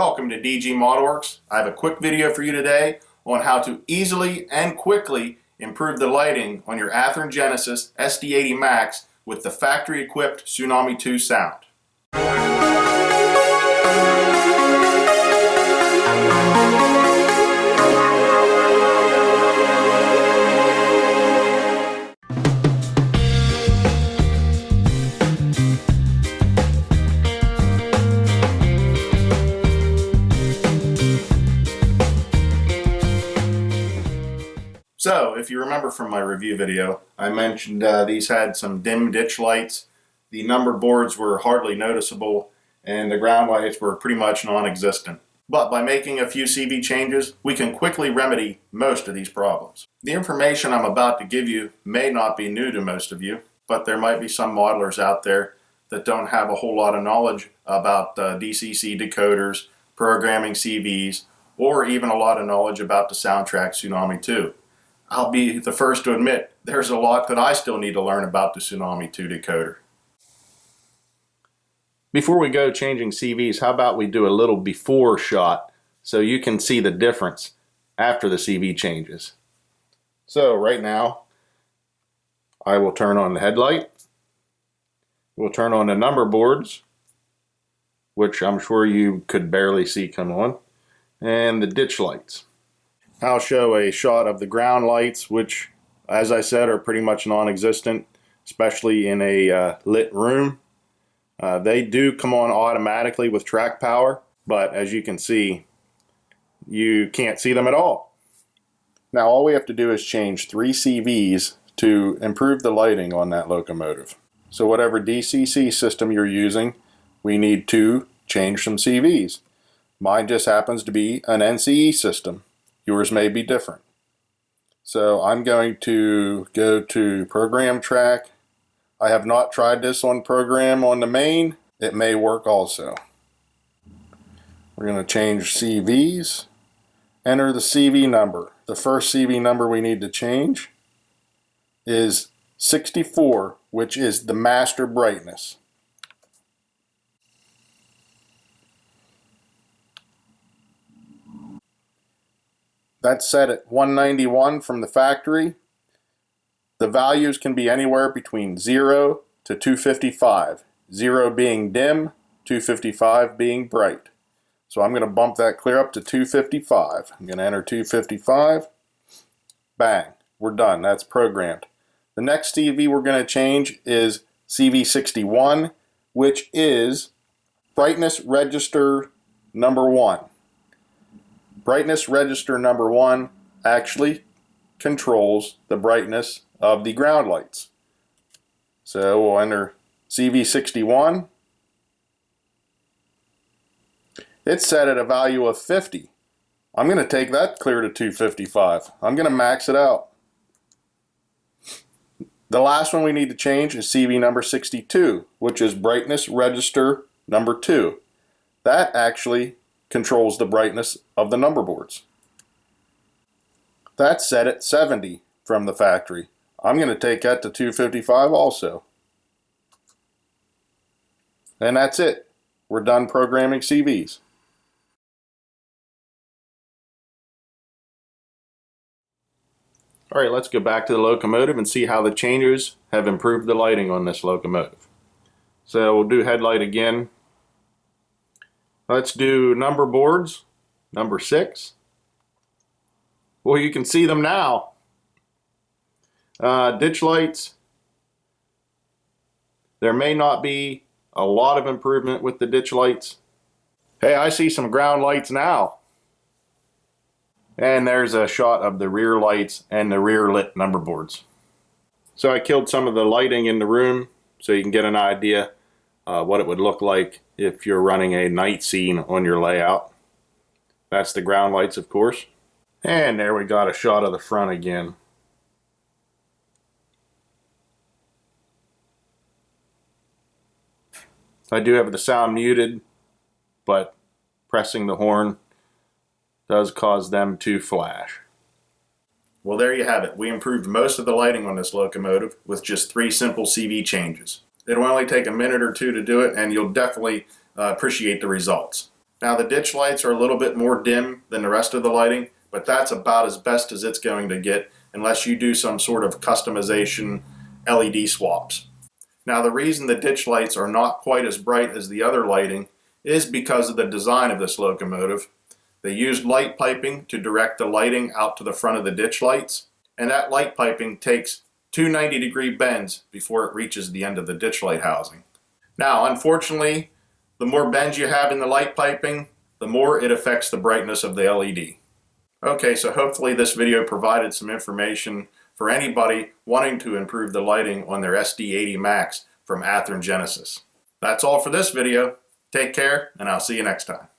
Welcome to DG Modelworks. I have a quick video for you today on how to easily and quickly improve the lighting on your Athearn Genesis SD80MAC with the factory equipped Tsunami 2 sound. So, if you remember from my review video, I mentioned these had some dim ditch lights. The number boards were hardly noticeable, and the ground lights were pretty much non-existent. But by making a few CV changes, we can quickly remedy most of these problems. The information I'm about to give you may not be new to most of you, but there might be some modelers out there that don't have a whole lot of knowledge about DCC decoders, programming CVs, or even a lot of knowledge about the soundtrack Tsunami 2. I'll be the first to admit there's a lot that I still need to learn about the Tsunami 2 decoder. Before we go changing CVs, how about we do a little before shot so you can see the difference after the CV changes. So right now, I will turn on the headlight. We'll turn on the number boards, which I'm sure you could barely see come on, and the ditch lights. I'll show a shot of the ground lights, which, as I said, are pretty much non-existent, especially in a lit room. They do come on automatically with track power, but as you can see, you can't see them at all. Now all we have to do is change 3 CVs to improve the lighting on that locomotive. So whatever DCC system you're using, we need to change some CVs. Mine just happens to be an NCE system. Yours may be different. So I'm going to go to Program Track. I have not tried this on Program on the main. It may work also. We're going to change CVs. Enter the CV number. The first CV number we need to change is 64, which is the master brightness. That's set at 191 from the factory. The values can be anywhere between 0 to 255. 0 being dim, 255 being bright. So I'm going to bump that clear up to 255. I'm going to enter 255. Bang. We're done. That's programmed. The next CV we're going to change is CV61, which is brightness register number 1. Brightness register number 1 actually controls the brightness of the ground lights. So we'll enter CV61. It's set at a value of 50. I'm going to take that clear to 255. I'm going to max it out. The last one we need to change is CV number 62, which is brightness register number 2. That actually controls the brightness of the number boards. That's set at 70 from the factory. I'm going to take that to 255 also. And that's it. We're done programming CVs. Alright, let's go back to the locomotive and see how the changes have improved the lighting on this locomotive. So we'll do headlight again. Let's do number boards, number 6. Well, you can see them now. Ditch lights. There may not be a lot of improvement with the ditch lights. Hey, I see some ground lights now. And there's a shot of the rear lights and the rear lit number boards. So I killed some of the lighting in the room so you can get an idea what it would look like if you're running a night scene on your layout. That's the ground lights, of course. And there we got a shot of the front again. I do have the sound muted, but pressing the horn does cause them to flash. Well, there you have it. We improved most of the lighting on this locomotive with just 3 simple CV changes. It'll only take a minute or 2 to do it, and you'll definitely appreciate the results. Now the ditch lights are a little bit more dim than the rest of the lighting, but that's about as best as it's going to get unless you do some sort of customization LED swaps. Now the reason the ditch lights are not quite as bright as the other lighting is because of the design of this locomotive. They used light piping to direct the lighting out to the front of the ditch lights, and that light piping takes two 90-degree bends before it reaches the end of the ditch light housing. Now unfortunately, the more bends you have in the light piping, the more it affects the brightness of the LED. Okay, so hopefully this video provided some information for anybody wanting to improve the lighting on their SD80MACs from Athearn Genesis. That's all for this video. Take care, and I'll see you next time.